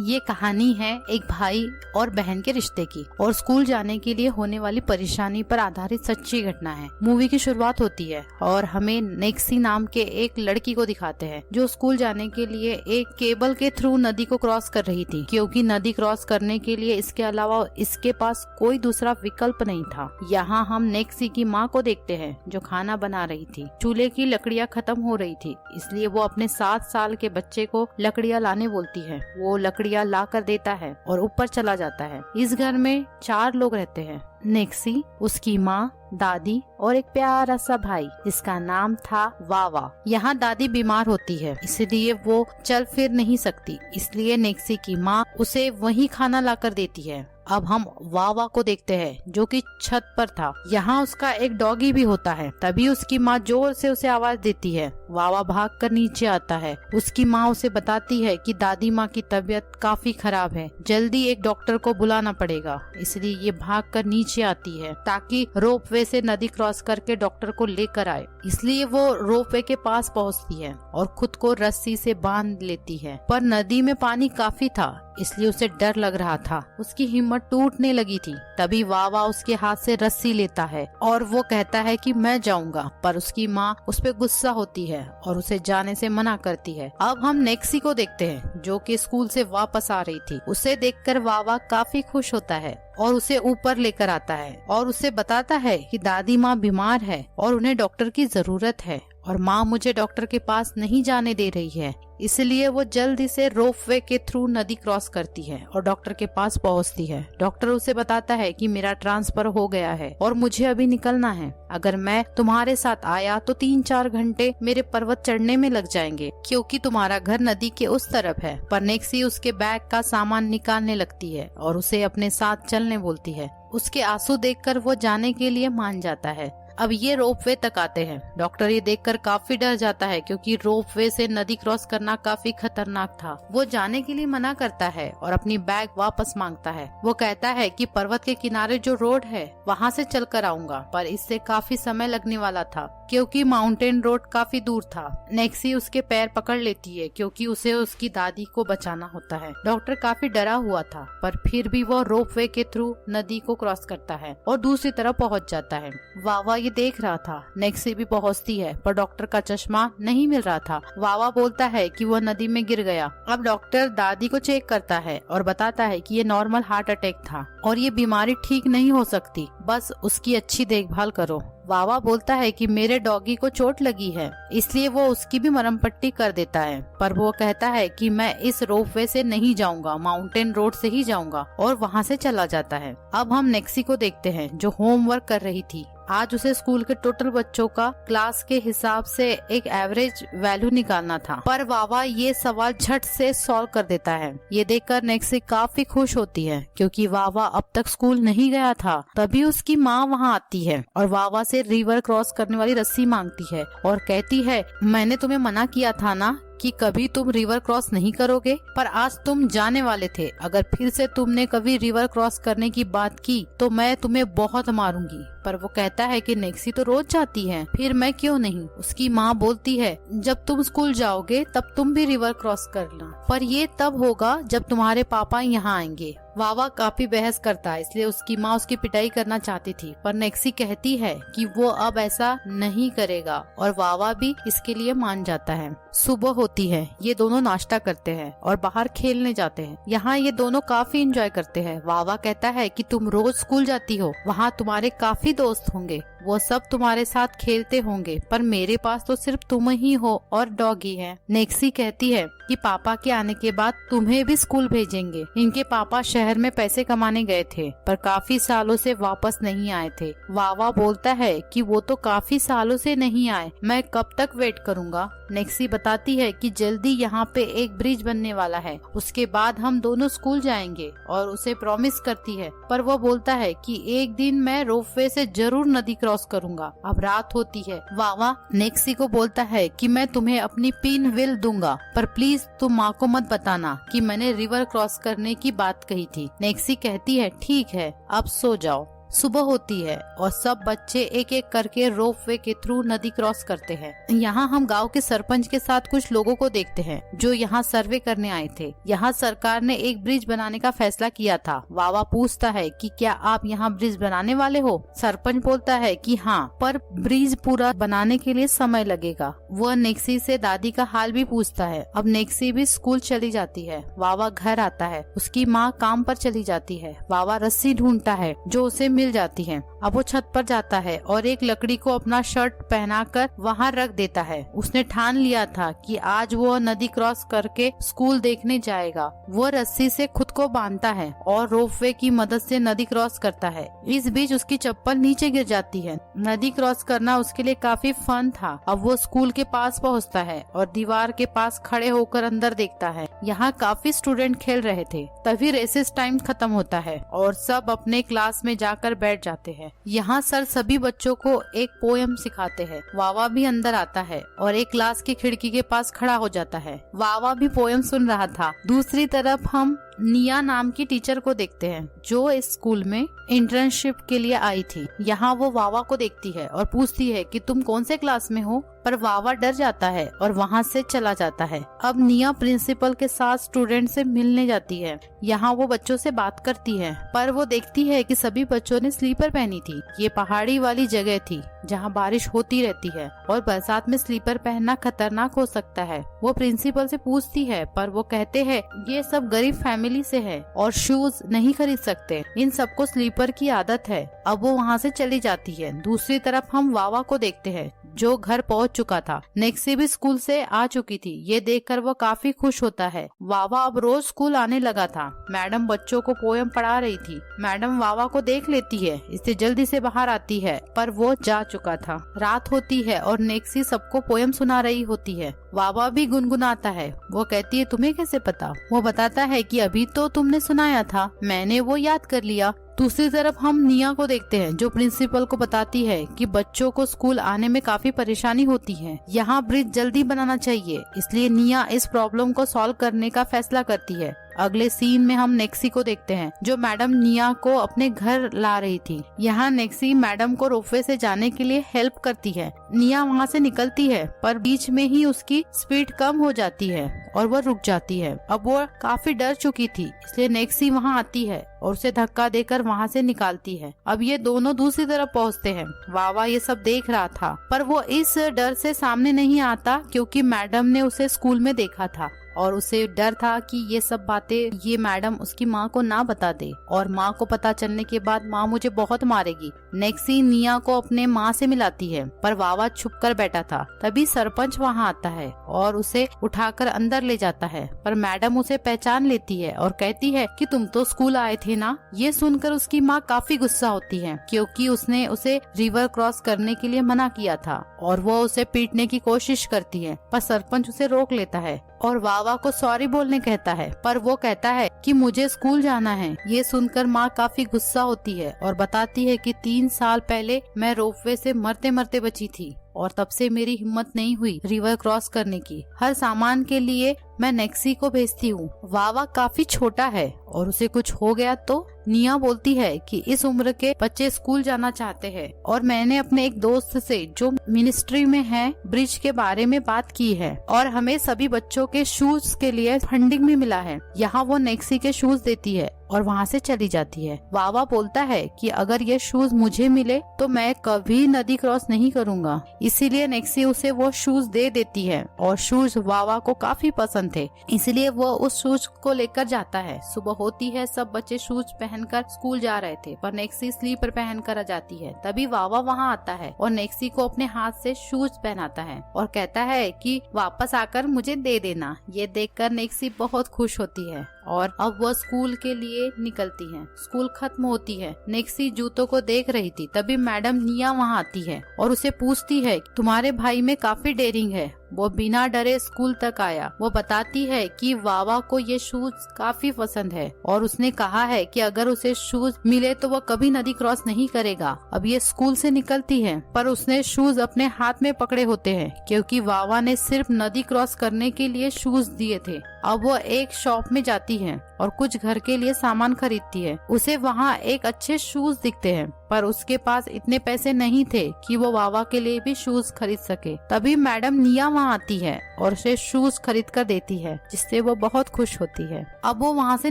ये कहानी है एक भाई और बहन के रिश्ते की और स्कूल जाने के लिए होने वाली परेशानी पर आधारित सच्ची घटना है। मूवी की शुरुआत होती है और हमें नेक्सी नाम के एक लड़की को दिखाते हैं जो स्कूल जाने के लिए एक केबल के थ्रू नदी को क्रॉस कर रही थी, क्योंकि नदी क्रॉस करने के लिए इसके अलावा इसके पास कोई दूसरा विकल्प नहीं था। यहाँ हम नेक्सी की माँ को देखते हैं जो खाना बना रही थी। चूल्हे की लकड़ियाँ खत्म हो रही थी, इसलिए वो अपने 7 साल के बच्चे को लकड़ियाँ लाने बोलती है। वो लकड़ियाँ ला कर देता है और ऊपर चला जाता है। इस घर में 4 लोग रहते हैं, नेक्सी, उसकी माँ, दादी और एक प्यारा सा भाई जिसका नाम था वावा। यहाँ दादी बीमार होती है, इसलिए वो चल फिर नहीं सकती, इसलिए नेक्सी की माँ उसे वही खाना लाकर देती है। अब हम वावा को देखते हैं जो कि छत पर था। यहाँ उसका एक डॉगी भी होता है। तभी उसकी माँ जोर से उसे आवाज देती है। वावा भागकर नीचे आता है। उसकी माँ उसे बताती है कि दादी माँ की तबीयत काफी खराब है, जल्दी एक डॉक्टर को बुलाना पड़ेगा। इसलिए ये भागकर नीचे आती है ताकि रोपवे से नदी क्रॉस करके डॉक्टर को लेकर आए। इसलिए वो रोपवे के पास पहुँचती है और खुद को रस्सी से बांध लेती है, पर नदी में पानी काफी था इसलिए उसे डर लग रहा था। उसकी हिम्मत टूटने लगी थी। तभी वावा उसके हाथ से रस्सी लेता है और वो कहता है कि मैं जाऊंगा, पर उसकी माँ उस पे गुस्सा होती है और उसे जाने से मना करती है। अब हम नेक्सी को देखते हैं जो कि स्कूल से वापस आ रही थी। उसे देखकर वावा काफी खुश होता है और उसे ऊपर लेकर आता है और उसे बताता है कि दादी माँ बीमार है और उन्हें डॉक्टर की जरूरत है और माँ मुझे डॉक्टर के पास नहीं जाने दे रही है। इसलिए वो जल्दी से रोपवे के थ्रू नदी क्रॉस करती है और डॉक्टर के पास पहुंचती है। डॉक्टर उसे बताता है कि मेरा ट्रांसफर हो गया है और मुझे अभी निकलना है। अगर मैं तुम्हारे साथ आया तो 3-4 घंटे मेरे पर्वत चढ़ने में लग जाएंगे, क्योंकि तुम्हारा घर नदी के उस तरफ है। पर नेक्सी उसके बैग का सामान निकालने लगती है और उसे अपने साथ चलने बोलती है। उसके आंसू देखकर वो जाने के लिए मान जाता है। अब ये रोपवे तक आते हैं। डॉक्टर ये देखकर काफी डर जाता है क्योंकि रोपवे से नदी क्रॉस करना काफी खतरनाक था। वो जाने के लिए मना करता है और अपनी बैग वापस मांगता है। वो कहता है कि पर्वत के किनारे जो रोड है वहाँ से चलकर आऊंगा, पर इससे काफी समय लगने वाला था क्योंकि माउंटेन रोड काफी दूर था। नेक्सी उसके पैर पकड़ लेती है क्योंकि उसे उसकी दादी को बचाना होता है। डॉक्टर काफी डरा हुआ था, पर फिर भी वो रोपवे के थ्रू नदी को क्रॉस करता है और दूसरी तरफ पहुँच जाता है। वावा ये देख रहा था। नेक्सी भी पहुंचती है, पर डॉक्टर का चश्मा नहीं मिल रहा था। वावा बोलता है कि वो नदी में गिर गया। अब डॉक्टर दादी को चेक करता है और बताता है कि ये नॉर्मल हार्ट अटैक था और ये बीमारी ठीक नहीं हो सकती, बस उसकी अच्छी देखभाल करो। वावा बोलता है कि मेरे डॉगी को चोट लगी है, इसलिए वो उसकी भी मरहम पट्टी कर देता है, पर वो कहता है कि मैं इस रोपवे से नहीं जाऊंगा, माउंटेन रोड से ही जाऊंगा, और वहाँ से चला जाता है। अब हम नेक्सी को देखते हैं जो होमवर्क कर रही थी। आज उसे स्कूल के टोटल बच्चों का क्लास के हिसाब से एक एवरेज वैल्यू निकालना था, पर वावा ये सवाल झट से सॉल्व कर देता है। ये देखकर नेक्सी काफी खुश होती है क्योंकि वावा अब तक स्कूल नहीं गया था। तभी उसकी माँ वहाँ आती है और वावा से रिवर क्रॉस करने वाली रस्सी मांगती है और कहती है, मैंने तुम्हें मना किया था ना कि कभी तुम रिवर क्रॉस नहीं करोगे, पर आज तुम जाने वाले थे। अगर फिर से तुमने कभी रिवर क्रॉस करने की बात की तो मैं तुम्हें बहुत मारूंगी। पर वो कहता है कि नेक्सी तो रोज जाती है, फिर मैं क्यों नहीं। उसकी माँ बोलती है, जब तुम स्कूल जाओगे तब तुम भी रिवर क्रॉस करना, पर ये तब होगा जब तुम्हारे पापा यहाँ आएंगे। वावा काफी बहस करता है, इसलिए उसकी माँ उसकी पिटाई करना चाहती थी, पर नेक्सी कहती है कि वो अब ऐसा नहीं करेगा और वावा भी इसके लिए मान जाता है। सुबह होती है, ये दोनों नाश्ता करते हैं और बाहर खेलने जाते हैं। यहाँ ये दोनों काफी एंजॉय करते हैं। वावा कहता है कि तुम रोज स्कूल जाती हो, वहाँ तुम्हारे काफी दोस्त होंगे, वो सब तुम्हारे साथ खेलते होंगे, पर मेरे पास तो सिर्फ तुम ही हो और डॉगी है। नेक्सी कहती है कि पापा के आने के बाद तुम्हें भी स्कूल भेजेंगे। इनके पापा शहर में पैसे कमाने गए थे, पर काफी सालों से वापस नहीं आए थे। वावा बोलता है कि वो तो काफी सालों से नहीं आए, मैं कब तक वेट करूँगा। नेक्सी बताती है कि जल्दी यहाँ पे एक ब्रिज बनने वाला है, उसके बाद हम दोनों स्कूल जाएंगे, और उसे प्रॉमिस करती है। पर वो बोलता है कि एक दिन मैं रोपवे से जरूर नदी क्रॉस करूंगा। अब रात होती है। वावा नेक्सी को बोलता है कि मैं तुम्हें अपनी पिन व्हील दूंगा, पर प्लीज तुम माँ को मत बताना कि मैंने रिवर क्रॉस करने की बात कही थी। नेक्सी कहती है, ठीक है, अब सो जाओ। सुबह होती है और सब बच्चे एक एक करके रोपवे के थ्रू नदी क्रॉस करते हैं। यहाँ हम गांव के सरपंच के साथ कुछ लोगों को देखते हैं जो यहाँ सर्वे करने आए थे। यहाँ सरकार ने एक ब्रिज बनाने का फैसला किया था। वावा पूछता है कि क्या आप यहाँ ब्रिज बनाने वाले हो? सरपंच बोलता है कि हाँ, पर ब्रिज पूरा बनाने के लिए समय लगेगा। वह नेक्सी से दादी का हाल भी पूछता है। अब नेक्सी भी स्कूल चली जाती है। वावा घर आता है। उसकी माँ काम पर चली जाती है। वावा रस्सी ढूंढता है जो उसे मिल जाती है। अब वो छत पर जाता है और एक लकड़ी को अपना शर्ट पहनाकर वहाँ रख देता है। उसने ठान लिया था कि आज वो नदी क्रॉस करके स्कूल देखने जाएगा। वो रस्सी से खुद को बांधता है और रोपवे की मदद से नदी क्रॉस करता है। इस बीच उसकी चप्पल नीचे गिर जाती है। नदी क्रॉस करना उसके लिए काफी फन था। अब वो स्कूल के पास पहुँचता है और दीवार के पास खड़े होकर अंदर देखता है। यहाँ काफी स्टूडेंट खेल रहे थे। तभी रेसेस टाइम खत्म होता है और सब अपने क्लास में जाकर बैठ जाते हैं। यहाँ सर सभी बच्चों को एक पोएम सिखाते हैं। वावा भी अंदर आता है और एक क्लास की खिड़की के पास खड़ा हो जाता है। वावा भी पोएम सुन रहा था। दूसरी तरफ हम निया नाम की टीचर को देखते हैं जो इस स्कूल में इंटर्नशिप के लिए आई थी। यहाँ वो वावा को देखती है और पूछती है कि तुम कौन से क्लास में हो, पर वावा डर जाता है और वहाँ से चला जाता है। अब निया प्रिंसिपल के साथ स्टूडेंट से मिलने जाती है। यहाँ वो बच्चों से बात करती है, पर वो देखती है कि सभी बच्चों ने स्लीपर पहनी थी। ये पहाड़ी वाली जगह थी जहाँ बारिश होती रहती है और बरसात में स्लीपर पहनना खतरनाक हो सकता है। वो प्रिंसिपल से पूछती है, पर वो कहते हैं ये सब गरीब फैमिली से है और शूज नहीं खरीद सकते। इन सबको स्लीपर की आदत है। अब वो वहाँ से चली जाती है। दूसरी तरफ हम वावा को देखते हैं जो घर पहुंच चुका था। नेक्सी भी स्कूल से आ चुकी थी। ये देखकर वो काफी खुश होता है। वावा अब रोज स्कूल आने लगा था। मैडम बच्चों को पोएम पढ़ा रही थी। मैडम वावा को देख लेती है, इससे जल्दी से बाहर आती है, पर वो जा चुका था। रात होती है और नेक्सी सबको पोएम सुना रही होती है। वावा भी गुनगुनाता है। वो कहती है तुम्हें कैसे पता? वो बताता है कि अभी तो तुमने सुनाया था, मैंने वो याद कर लिया। दूसरी तरफ हम निया को देखते हैं जो प्रिंसिपल को बताती है कि बच्चों को स्कूल आने में काफी परेशानी होती है। यहाँ ब्रिज जल्दी बनाना चाहिए, इसलिए निया इस प्रॉब्लम को सॉल्व करने का फैसला करती है। अगले सीन में हम नेक्सी को देखते हैं जो मैडम निया को अपने घर ला रही थी। यहाँ नेक्सी मैडम को रोपवे से जाने के लिए हेल्प करती है। निया वहाँ से निकलती है, पर बीच में ही उसकी स्पीड कम हो जाती है और वो रुक जाती है। अब वो काफी डर चुकी थी, इसलिए नेक्सी वहाँ आती है और उसे धक्का देकर वहाँ से निकालती है। अब ये दोनों दूसरी तरफ पहुँचते हैं। वावा ये सब देख रहा था, पर वो इस डर से सामने नहीं आता क्योंकि मैडम ने उसे स्कूल में देखा था और उसे डर था कि ये सब बातें ये मैडम उसकी माँ को ना बता दे और माँ को पता चलने के बाद माँ मुझे बहुत मारेगी। नेक्सी निया को अपने माँ से मिलाती है, पर वावा छुप कर बैठा था। तभी सरपंच वहाँ आता है और उसे उठाकर अंदर ले जाता है, पर मैडम उसे पहचान लेती है और कहती है कि तुम तो स्कूल आए थे ना। ये सुनकर उसकी माँ काफी गुस्सा होती है क्योंकि उसने उसे रिवर क्रॉस करने के लिए मना किया था और वो उसे पीटने की कोशिश करती है, पर सरपंच उसे रोक लेता है और वावा को सॉरी बोलने कहता है, पर वो कहता है कि मुझे स्कूल जाना है। ये सुनकर माँ काफी गुस्सा होती है और बताती है कि 3 साल पहले मैं रोपवे से मरते मरते बची थी और तब से मेरी हिम्मत नहीं हुई रिवर क्रॉस करने की। हर सामान के लिए मैं नेक्सी को भेजती हूँ। वावा काफी छोटा है और उसे कुछ हो गया तो निया बोलती है कि इस उम्र के बच्चे स्कूल जाना चाहते हैं और मैंने अपने एक दोस्त से जो मिनिस्ट्री में है ब्रिज के बारे में बात की है और हमें सभी बच्चों के शूज के लिए फंडिंग भी मिला है। यहाँ वो नेक्सी के शूज देती है और वहाँ से चली जाती है। वावा बोलता है कि अगर ये शूज मुझे मिले तो मैं कभी नदी क्रॉस नहीं करूँगा, इसीलिए नेक्सी उसे वो शूज दे देती है और शूज वावा को काफी पसंद थे, इसलिए वो उस शूज को लेकर जाता है। सुबह होती है, सब बच्चे शूज पहनकर स्कूल जा रहे थे, पर नेक्सी स्लीपर पहनकर आ जाती है। तभी वावा वहाँ आता है और नेक्सी को अपने हाथ से शूज पहनाता है और कहता है कि वापस आकर मुझे दे देना। ये देखकर नेक्सी बहुत खुश होती है और अब वह स्कूल के लिए निकलती है। स्कूल खत्म होती है। नेक्सी जूतों को देख रही थी, तभी मैडम निया वहाँ आती है और उसे पूछती है तुम्हारे भाई में काफी डेयरिंग है। वो बिना डरे स्कूल तक आया। वो बताती है कि वावा को ये शूज काफी पसंद है और उसने कहा है कि अगर उसे शूज मिले तो वो कभी नदी क्रॉस नहीं करेगा। अब ये स्कूल से निकलती है, पर उसने शूज अपने हाथ में पकड़े होते हैं क्योंकि वावा ने सिर्फ नदी क्रॉस करने के लिए शूज दिए थे। अब वो एक शॉप में जाती है और कुछ घर के लिए सामान खरीदती है। उसे वहाँ एक अच्छे शूज दिखते हैं, पर उसके पास इतने पैसे नहीं थे कि वो वावा के लिए भी शूज खरीद सके। तभी मैडम निया वहाँ आती है और उसे शूज खरीद कर देती है, जिससे वो बहुत खुश होती है। अब वो वहाँ से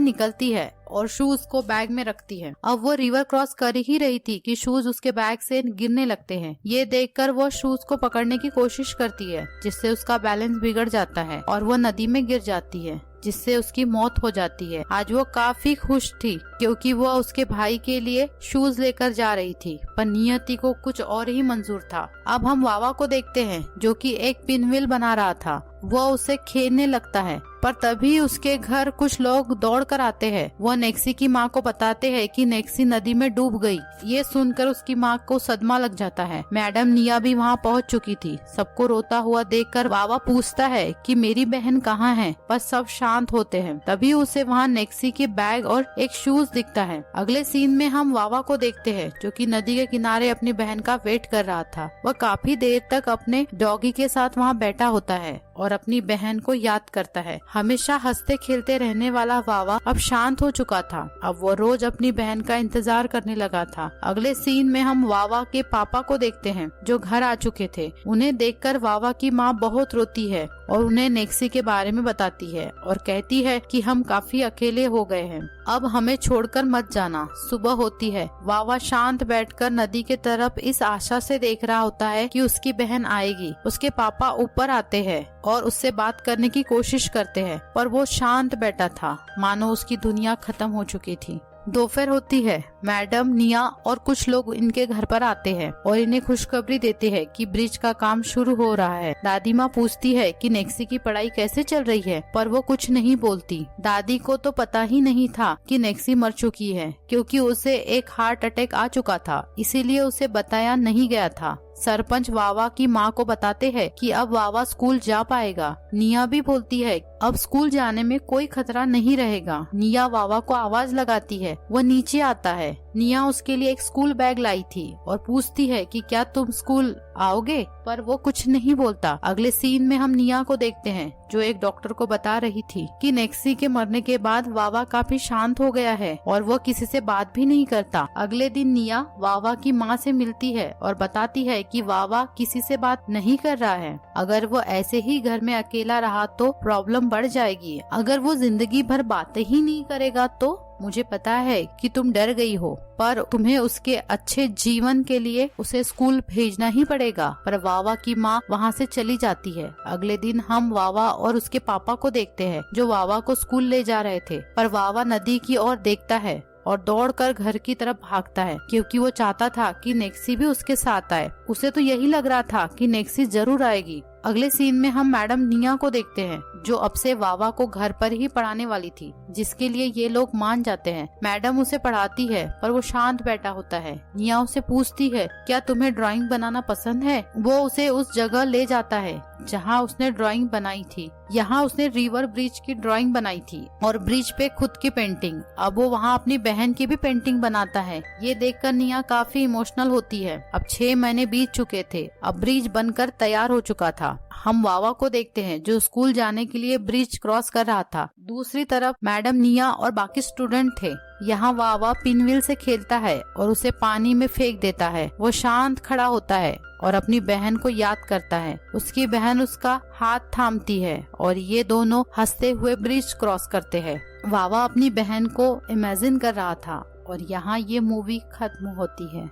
निकलती है और शूज को बैग में रखती है। अब वो रिवर क्रॉस कर ही रही थी कि शूज उसके बैग से गिरने लगते हैं। ये देखकर वो शूज को पकड़ने की कोशिश करती है, जिससे उसका बैलेंस बिगड़ जाता है और वो नदी में गिर जाती है, जिससे उसकी मौत हो जाती है। आज वो काफी खुश थी क्योंकि वो उसके भाई के लिए शूज लेकर जा रही थी, पर नियति को कुछ और ही मंजूर था। अब हम वावा को देखते हैं जो कि एक पिनव्हील बना रहा था। वो उसे खेलने लगता है, पर तभी उसके घर कुछ लोग दौड़ कर आते हैं। वो नेक्सी की माँ को बताते हैं कि नेक्सी नदी में डूब गई। ये सुनकर उसकी माँ को सदमा लग जाता है। मैडम निया भी वहाँ पहुँच चुकी थी। सबको रोता हुआ देखकर वावा पूछता है कि मेरी बहन कहाँ है, पर सब शांत होते हैं। तभी उसे वहाँ नेक्सी के बैग और एक शूज दिखता है। अगले सीन में हम वावा को देखते हैं जो कि नदी के किनारे अपनी बहन का वेट कर रहा था। वह काफी देर तक अपने डॉगी के साथ वहाँ बैठा होता है और अपनी बहन को याद करता है। हमेशा हंसते खेलते रहने वाला वावा अब शांत हो चुका था। अब वो रोज अपनी बहन का इंतजार करने लगा था। अगले सीन में हम वावा के पापा को देखते हैं जो घर आ चुके थे। उन्हें देखकर वावा की माँ बहुत रोती है और उन्हें नेक्सी के बारे में बताती है और कहती है कि हम काफी अकेले हो गए हैं, अब हमें छोड़कर मत जाना। सुबह होती है। वावा शांत बैठकर नदी के तरफ इस आशा से देख रहा होता है कि उसकी बहन आएगी। उसके पापा ऊपर आते हैं और उससे बात करने की कोशिश करते हैं, पर वो शांत बैठा था, मानो उसकी दुनिया खत्म हो चुकी थी। दोपहर होती है। मैडम निया और कुछ लोग इनके घर पर आते हैं और इन्हें खुशखबरी देते हैं कि ब्रिज का काम शुरू हो रहा है। दादी माँ पूछती है कि नेक्सी की पढ़ाई कैसे चल रही है, पर वो कुछ नहीं बोलती। दादी को तो पता ही नहीं था कि नेक्सी मर चुकी है, क्योंकि उसे एक हार्ट अटैक आ चुका था, इसीलिए उसे बताया नहीं गया था। सरपंच वावा की माँ को बताते हैं कि अब वावा स्कूल जा पाएगा। निया भी बोलती है अब स्कूल जाने में कोई खतरा नहीं रहेगा। निया वावा को आवाज लगाती है। वह नीचे आता है। निया उसके लिए एक स्कूल बैग लाई थी और पूछती है कि क्या तुम स्कूल आओगे, पर वो कुछ नहीं बोलता। अगले सीन में हम निया को देखते हैं जो एक डॉक्टर को बता रही थी कि नेक्सी के मरने के बाद वावा काफी शांत हो गया है और वो किसी से बात भी नहीं करता। अगले दिन निया वावा की माँ से मिलती है और बताती है कि वावा किसी से बात नहीं कर रहा है। अगर वो ऐसे ही घर में अकेला रहा तो प्रॉब्लम बढ़ जाएगी। अगर वो जिंदगी भर बातें ही नहीं करेगा तो मुझे पता है कि तुम डर गई हो, पर तुम्हें उसके अच्छे जीवन के लिए उसे स्कूल भेजना ही पड़ेगा। पर वावा की माँ वहाँ से चली जाती है। अगले दिन हम वावा और उसके पापा को देखते हैं जो वावा को स्कूल ले जा रहे थे, पर वावा नदी की ओर देखता है और दौड़कर घर की तरफ भागता है, क्योंकि वो चाहता था कि नेक्सी भी उसके साथ आए। उसे तो यही लग रहा था कि नेक्सी जरूर आएगी। अगले सीन में हम मैडम निया को देखते हैं जो अब से वावा को घर पर ही पढ़ाने वाली थी, जिसके लिए ये लोग मान जाते हैं। मैडम उसे पढ़ाती है पर वो शांत बैठा होता है। निया उसे पूछती है क्या तुम्हें ड्राइंग बनाना पसंद है। वो उसे उस जगह ले जाता है जहाँ उसने ड्राइंग बनाई थी। यहाँ उसने रिवर ब्रिज की ड्राइंग बनाई थी और ब्रिज पे खुद की पेंटिंग। अब वो वहाँ अपनी बहन की भी पेंटिंग बनाता है। ये देखकर निया काफी इमोशनल होती है। अब 6 महीने बीत चुके थे। अब ब्रिज बनकर तैयार हो चुका था। हम वावा को देखते हैं जो स्कूल जाने के लिए ब्रिज क्रॉस कर रहा था। दूसरी तरफ मैडम निया और बाकी स्टूडेंट थे। यहाँ वावा पिनव्हील से खेलता है और उसे पानी में फेंक देता है। वो शांत खड़ा होता है और अपनी बहन को याद करता है। उसकी बहन उसका हाथ थामती है और ये दोनों हंसते हुए ब्रिज क्रॉस करते हैं। वावा अपनी बहन को इमेजिन कर रहा था और यहाँ ये मूवी खत्म होती है।